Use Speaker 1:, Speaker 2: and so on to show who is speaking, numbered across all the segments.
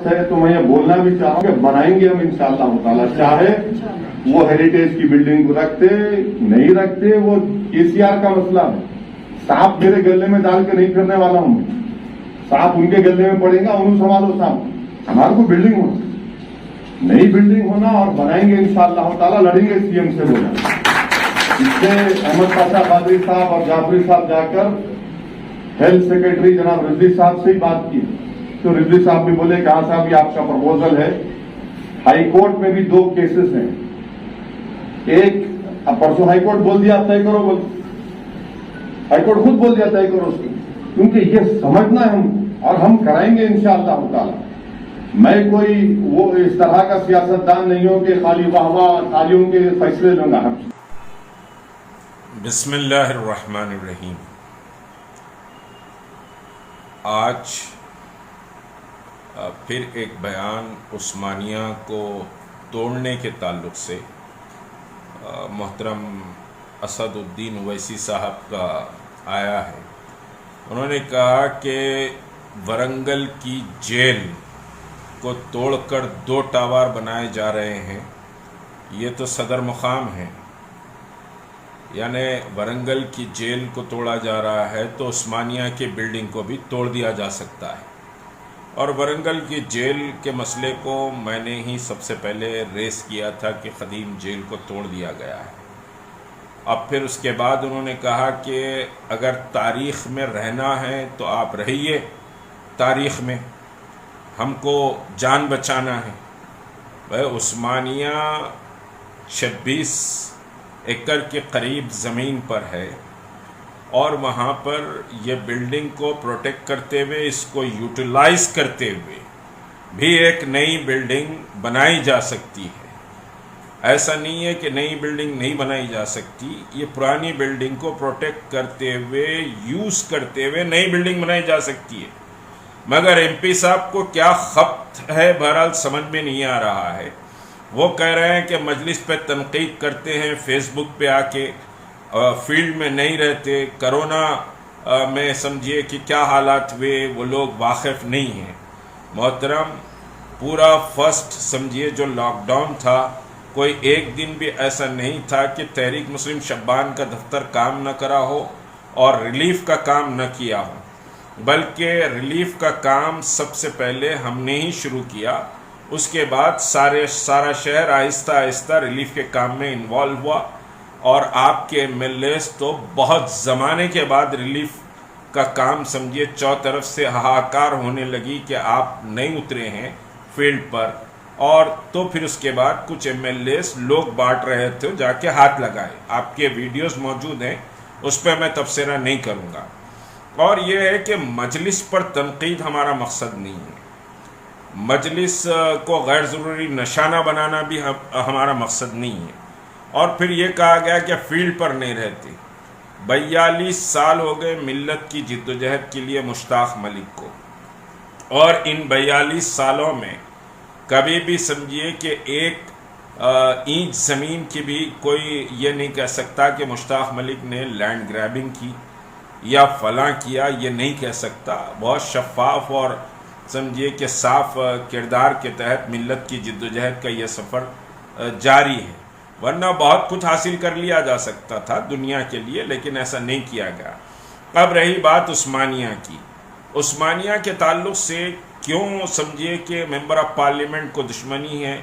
Speaker 1: ہے تو میں یہ بولنا بھی چاہوں کہ بنائیں گے ہم انشاءاللہ تعالی، چاہے وہ ہیریٹیج کی بلڈنگ کو رکھتے نہیں رکھتے وہ KCR کا مسئلہ ہے. سانپ میرے گلے میں ڈال کے نہیں پھرنے والا ہوں، سانپ ان کے گلے میں پڑے گا، انہوں سنبھالو سانپ. ہمارے کو بلڈنگ ہونا، نئی بلڈنگ ہونا اور بنائیں گے انشاءاللہ تعالی. لڑیں گے CM سے بولا. اس سے احمد پاشا قادری صاحب اور جعفری صاحب جا کر ہیلتھ سیکرٹری جناب رضوی صاحب سے ہی بات کی تو رضوی صاحب بھی بولے کہاں صاحب یہ آپ کا پرپوزل ہے. ہائی کورٹ میں بھی 2 کیسز ہیں. ایک پرسوں ہائی کورٹ بول دیا طے کرو، بول ہائی کورٹ خود بول دیا طے کرو اس کو، کیونکہ یہ سمجھنا ہے ہم اور ہم کرائیں گے انشاءاللہ تعالی. میں کوئی وہ اس طرح کا سیاستدان نہیں ہوں کہ خالی واہ واہ خالیوں کے فیصلے لوں گا.
Speaker 2: بسم اللہ الرحمن الرحیم. آج پھر ایک بیان عثمانیہ کو توڑنے کے تعلق سے محترم اسد الدین اویسی صاحب کا آیا ہے. انہوں نے کہا کہ ورنگل کی جیل کو توڑ کر 2 ٹاور بنائے جا رہے ہیں، یہ تو صدر مقام ہے. یعنی ورنگل کی جیل کو توڑا جا رہا ہے تو عثمانیہ کی بلڈنگ کو بھی توڑ دیا جا سکتا ہے. اور ورنگل کی جیل کے مسئلے کو میں نے ہی سب سے پہلے ریس کیا تھا کہ قدیم جیل کو توڑ دیا گیا ہے. اب پھر اس کے بعد انہوں نے کہا کہ اگر تاریخ میں رہنا ہے تو آپ رہیے تاریخ میں، ہم کو جان بچانا ہے. بھائی عثمانیہ 26 ایکڑ کے قریب زمین پر ہے اور وہاں پر یہ بلڈنگ کو پروٹیکٹ کرتے ہوئے، اس کو یوٹیلائز کرتے ہوئے بھی ایک نئی بلڈنگ بنائی جا سکتی ہے. ایسا نہیں ہے کہ نئی بلڈنگ نہیں بنائی جا سکتی، یہ پرانی بلڈنگ کو پروٹیکٹ کرتے ہوئے یوز کرتے ہوئے نئی بلڈنگ بنائی جا سکتی ہے. مگر MP صاحب کو کیا خبت ہے بہرحال سمجھ میں نہیں آ رہا ہے. وہ کہہ رہے ہیں کہ مجلس پہ تنقید کرتے ہیں، فیس بک پہ آ کے فیلڈ میں نہیں رہتے، کرونا میں سمجھیے کہ کیا حالات ہوئے وہ لوگ واقف نہیں ہیں. محترم پورا فرسٹ سمجھیے جو لاک ڈاؤن تھا، کوئی ایک دن بھی ایسا نہیں تھا کہ تحریک مسلم شبان کا دفتر کام نہ کرا ہو اور ریلیف کا کام نہ کیا ہو، بلکہ ریلیف کا کام سب سے پہلے ہم نے ہی شروع کیا. اس کے بعد سارا شہر آہستہ آہستہ ریلیف کے کام میں انوالو ہوا اور آپ کے MLAs تو بہت زمانے کے بعد ریلیف کا کام سمجھیے چوطرف سے ہاہاکار ہونے لگی کہ آپ نہیں اترے ہیں فیلڈ پر. اور تو پھر اس کے بعد کچھ MLAs لوگ بانٹ رہے تھے، جا کے ہاتھ لگائے. آپ کے ویڈیوز موجود ہیں، اس پہ میں تبصرہ نہیں کروں گا. اور یہ ہے کہ مجلس پر تنقید ہمارا مقصد نہیں ہے، مجلس کو غیر ضروری نشانہ بنانا بھی ہمارا مقصد نہیں ہے. اور پھر یہ کہا گیا کہ فیلڈ پر نہیں رہتے. 42 سال ہو گئے ملت کی جدوجہد کے لیے مشتاق ملک کو، اور ان 42 سالوں میں کبھی بھی سمجھیے کہ ایک اینچ زمین کی بھی کوئی یہ نہیں کہہ سکتا کہ مشتاق ملک نے لینڈ گریبنگ کی یا فلاں کیا، یہ نہیں کہہ سکتا. بہت شفاف اور سمجھیے کہ صاف کردار کے تحت ملت کی جدوجہد کا یہ سفر جاری ہے، ورنہ بہت کچھ حاصل کر لیا جا سکتا تھا دنیا کے لیے، لیکن ایسا نہیں کیا گیا. اب رہی بات عثمانیہ کی، عثمانیہ کے تعلق سے کیوں سمجھیے کہ ممبر آف پارلیمنٹ کو دشمنی ہے،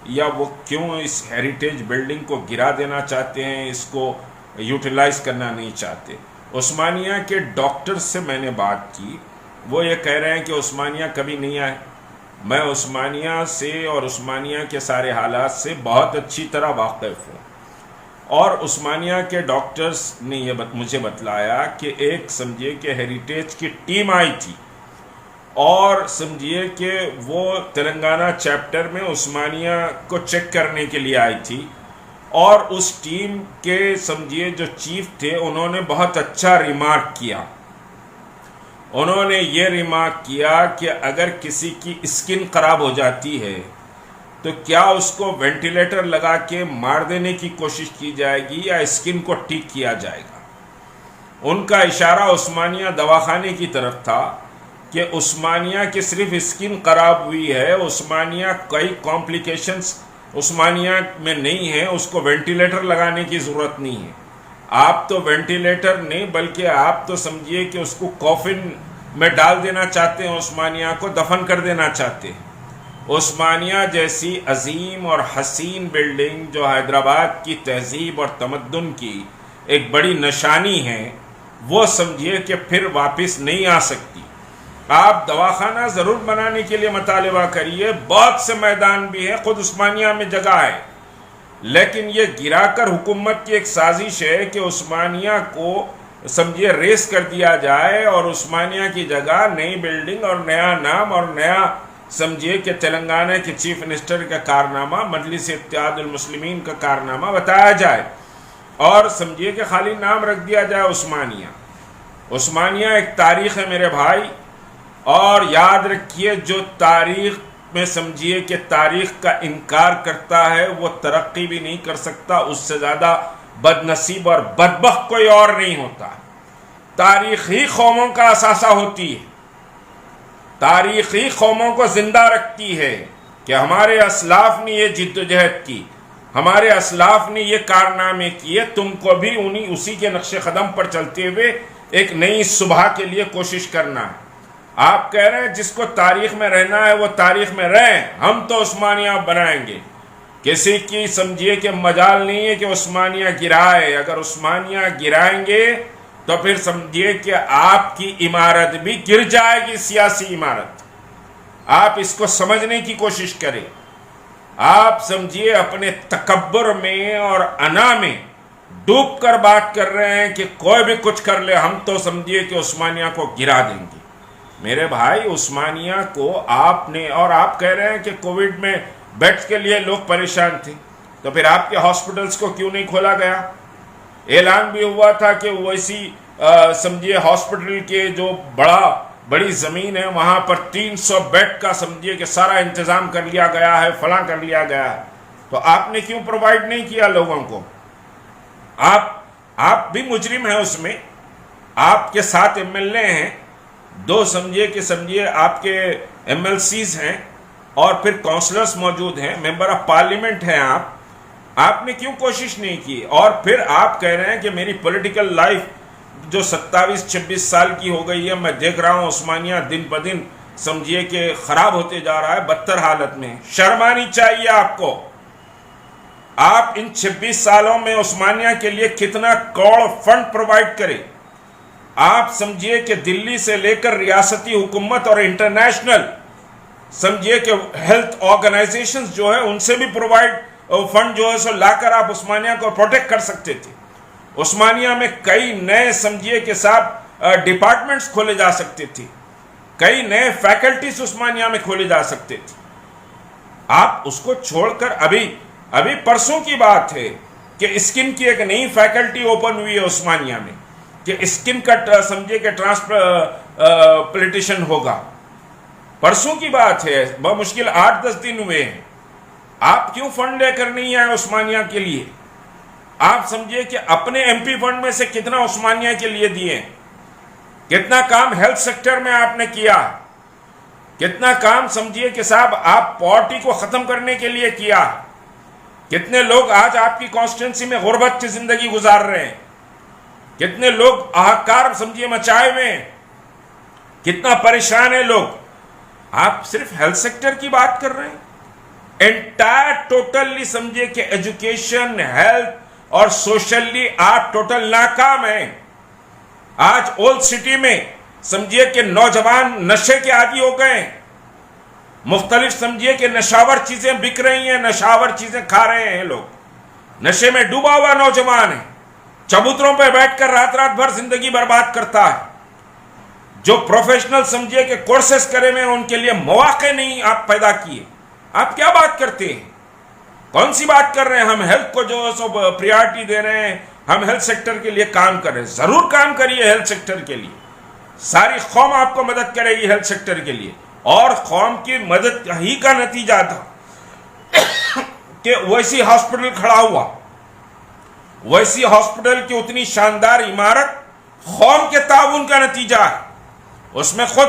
Speaker 2: یا وہ کیوں اس ہیریٹیج بلڈنگ کو گرا دینا چاہتے ہیں، اس کو یوٹیلائز کرنا نہیں چاہتے. عثمانیہ کے ڈاکٹر سے میں نے بات کی، وہ یہ کہہ رہے ہیں کہ عثمانیہ کبھی نہیں آئے. میں عثمانیہ سے اور عثمانیہ کے سارے حالات سے بہت اچھی طرح واقف ہوں، اور عثمانیہ کے ڈاکٹرز نے یہ مجھے بتلایا کہ ایک سمجھیے کہ ہیریٹیج کی ٹیم آئی تھی اور سمجھیے کہ وہ تلنگانہ چیپٹر میں عثمانیہ کو چیک کرنے کے لیے آئی تھی، اور اس ٹیم کے سمجھیے جو چیف تھے انہوں نے بہت اچھا ریمارک کیا. انہوں نے یہ ریمارک کیا کہ اگر کسی کی اسکن خراب ہو جاتی ہے تو کیا اس کو وینٹیلیٹر لگا کے مار دینے کی کوشش کی جائے گی یا اسکن کو ٹھیک کیا جائے گا. ان کا اشارہ عثمانیہ دواخانے کی طرف تھا، کہ عثمانیہ کی صرف اسکن خراب ہوئی ہے، عثمانیہ کئی کمپلیکیشنز عثمانیہ میں نہیں ہیں، اس کو وینٹیلیٹر لگانے کی ضرورت نہیں ہے. آپ تو وینٹیلیٹر نہیں بلکہ آپ تو سمجھیے کہ اس کو کافن میں ڈال دینا چاہتے ہیں، عثمانیہ کو دفن کر دینا چاہتے ہیں. عثمانیہ جیسی عظیم اور حسین بلڈنگ جو حیدرآباد کی تہذیب اور تمدن کی ایک بڑی نشانی ہے، وہ سمجھیے کہ پھر واپس نہیں آ سکتی. آپ دواخانہ ضرور بنانے کے لیے مطالبہ کریے، بہت سے میدان بھی ہیں، خود عثمانیہ میں جگہ ہے، لیکن یہ گرا کر حکومت کی ایک سازش ہے کہ عثمانیہ کو سمجھیے ریس کر دیا جائے اور عثمانیہ کی جگہ نئی بلڈنگ اور نیا نام اور نیا سمجھیے کہ تلنگانہ کے چیف منسٹر کا کارنامہ، مجلس اتحاد المسلمین کا کارنامہ بتایا جائے اور سمجھیے کہ خالی نام رکھ دیا جائے عثمانیہ. عثمانیہ ایک تاریخ ہے میرے بھائی، اور یاد رکھیے جو تاریخ میں سمجھیے کہ تاریخ کا انکار کرتا ہے وہ ترقی بھی نہیں کر سکتا، اس سے زیادہ بد نصیب اور بدبخت کوئی اور نہیں ہوتا. تاریخ ہی قوموں کا اثاثہ ہوتی ہے، تاریخ ہی قوموں کو زندہ رکھتی ہے کہ ہمارے اسلاف نے یہ جد و جہد کی، ہمارے اسلاف نے یہ کارنامے کیے، تم کو بھی اسی کے نقش قدم پر چلتے ہوئے ایک نئی صبح کے لیے کوشش کرنا ہے. آپ کہہ رہے ہیں جس کو تاریخ میں رہنا ہے وہ تاریخ میں رہیں، ہم تو عثمانیہ بنائیں گے. کسی کی سمجھیے کہ مجال نہیں ہے کہ عثمانیہ گرائے. اگر عثمانیہ گرائیں گے تو پھر سمجھیے کہ آپ کی عمارت بھی گر جائے گی، سیاسی عمارت. آپ اس کو سمجھنے کی کوشش کریں. آپ سمجھیے اپنے تکبر میں اور انا میں ڈوب کر بات کر رہے ہیں کہ کوئی بھی کچھ کر لے ہم تو سمجھیے کہ عثمانیہ کو گرا دیں گے. میرے بھائی عثمانیہ کو آپ نے، اور آپ کہہ رہے ہیں کہ کووڈ میں بیڈز کے لیے لوگ پریشان تھے، تو پھر آپ کے ہاسپٹلز کو کیوں نہیں کھولا گیا؟ اعلان بھی ہوا تھا کہ ویسی سمجھیے ہاسپٹل کے جو بڑی زمین ہے وہاں پر 300 بیڈ کا سمجھیے کہ سارا انتظام کر لیا گیا ہے، فلاں کر لیا گیا ہے. تو آپ نے کیوں پرووائڈ نہیں کیا لوگوں کو؟ آپ بھی مجرم ہیں اس میں. آپ کے ساتھ ایم ایل اے ہیں، دو سمجھیے آپ کے ایم ایل سیز ہیں اور پھر کونسلرز موجود ہیں، ممبر آف پارلیمنٹ ہیں. آپ نے کیوں کوشش نہیں کی؟ اور پھر آپ کہہ رہے ہیں کہ میری پولیٹیکل لائف جو 27-26 سال کی ہو گئی ہے، میں دیکھ رہا ہوں عثمانیہ دن بدن سمجھیے کہ خراب ہوتے جا رہا ہے، بدتر حالت میں. شرم آنی چاہیے آپ کو. آپ ان 26 سالوں میں عثمانیہ کے لیے کتنا کروڑ فنڈ پرووائڈ کرے. آپ سمجھیے کہ دلی سے لے کر ریاستی حکومت اور انٹرنیشنل سمجھیے کہ ہیلتھ آرگنائزیشنز جو ہے ان سے بھی پرووائڈ فنڈ جو ہے سو لا کر آپ عثمانیہ کو پروٹیکٹ کر سکتے تھے. عثمانیہ میں کئی نئے سمجھیے کہ صاحب ڈپارٹمنٹس کھولے جا سکتے تھے، کئی نئے فیکلٹیز عثمانیہ میں کھولے جا سکتے تھے. آپ اس کو چھوڑ کر ابھی پرسوں کی بات ہے کہ اسکن کی ایک نئی فیکلٹی اوپن ہوئی ہے عثمانیہ میں کہ اسکن کا سمجھے کہ ٹرانسپلانٹیشن ہوگا. پرسوں کی بات ہے، بمشکل 8-10 دن ہوئے ہیں. آپ کیوں فنڈ لے کر نہیں آئے عثمانیہ کے لیے؟ آپ سمجھیے کہ اپنے ایم پی فنڈ میں سے کتنا عثمانیہ کے لیے دیے، کتنا کام ہیلتھ سیکٹر میں آپ نے کیا، کتنا کام سمجھیے کہ صاحب آپ پاورٹی کو ختم کرنے کے لیے کیا. کتنے لوگ آج آپ کی کانسٹیٹوئنسی میں غربت کی زندگی گزار رہے ہیں، کتنے لوگ ہاہکار سمجھیے مچائے ہوئے ہیں، کتنا پریشان ہیں لوگ. آپ صرف ہیلتھ سیکٹر کی بات کر رہے ہیں. انٹائر ٹوٹلی سمجھیے کہ ایجوکیشن، ہیلتھ اور سوشلی آپ ٹوٹل ناکام ہیں. آج اولڈ سٹی میں سمجھیے کہ نوجوان نشے کے عادی ہو گئے ہیں، مختلف سمجھیے کہ نشاور چیزیں بک رہی ہیں، نشاور چیزیں کھا رہے ہیں لوگ. نشے میں ڈوبا ہوا نوجوان ہے، چبوتروں پہ بیٹھ کر رات بھر زندگی برباد کرتا ہے. جو پروفیشنل سمجھیے کہ کورسز کرے ہوئے ان کے لیے مواقع نہیں آپ پیدا کیے. آپ کیا بات کرتے ہیں؟ کون سی بات کر رہے ہیں؟ ہم ہیلتھ کو جو سو پریارٹی دے رہے ہیں، ہم ہیلتھ سیکٹر کے لیے کام کر رہے ہیں. ضرور کام کریے ہیلتھ سیکٹر کے لیے، ساری قوم آپ کو مدد کرے گی ہیلتھ سیکٹر کے لیے. اور قوم کی مدد ہی کا نتیجہ تھا کہ ویسی ہاسپٹل کھڑا ہوا، ویسی ہاسپٹل کی اتنی شاندار عمارت قوم کے تعاون کا نتیجہ ہے. اس میں خود